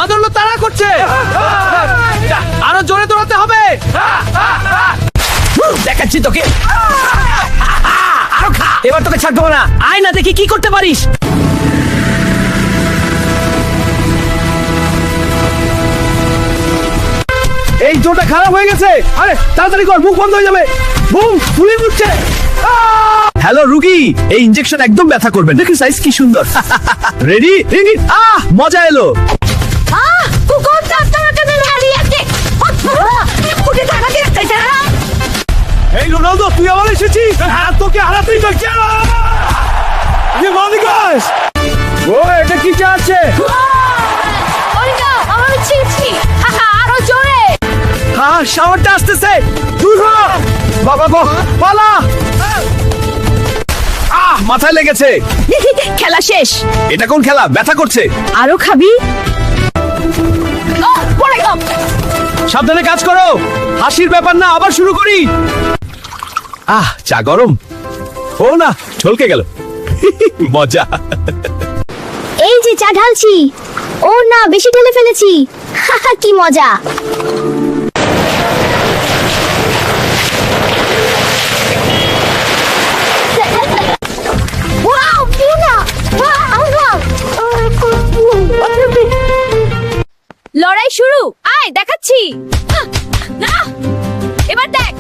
বাদল তাড়া করছে। আরো জোরে দৌড়াতে হবে। দেখাচ্ছি তোকে। আরো খা। এবার তোকে ছাড়বো না। আয় না দেখি কি করতে পারিস। এই জোরটা খারাপ হয়ে গেছে। আরে তাড়াতাড়ি কর, মুখ বন্ধ হয়ে যাবে। বুম, ফুলে উঠছে। হ্যালো রুগী, এই ইনজেকশন একদম ব্যথা করবে। দেখি সাইজ কি সুন্দর। রেডি? মজা এলো। এই রোনালদো, তুই আবার এসেছিস। তোকে হারাতেই পারছি না। ও এটা কি চাচ্ছে? আরো জোরে। হ্যাঁ, শাওয়ারটা আসতেছে। দূর হ। বাবা গো, পালা। মাথায় লেগেছে। খেলা শেষ। এটা কোন খেলা? ব্যথা করছে। আরো খাবি? পড়ে গেলাম। সাবধানে কাজ করো। হাসির ব্যাপার না, আবার শুরু করি। চা গরম। ও না, ছলকে গেল। মজা। এই যে চা ঢালছি। ও না, বেশি ঢেলে ফেলেছি। কি মজা। লড়াই শুরু। আয় দেখাচ্ছি। না, এবার দেখ।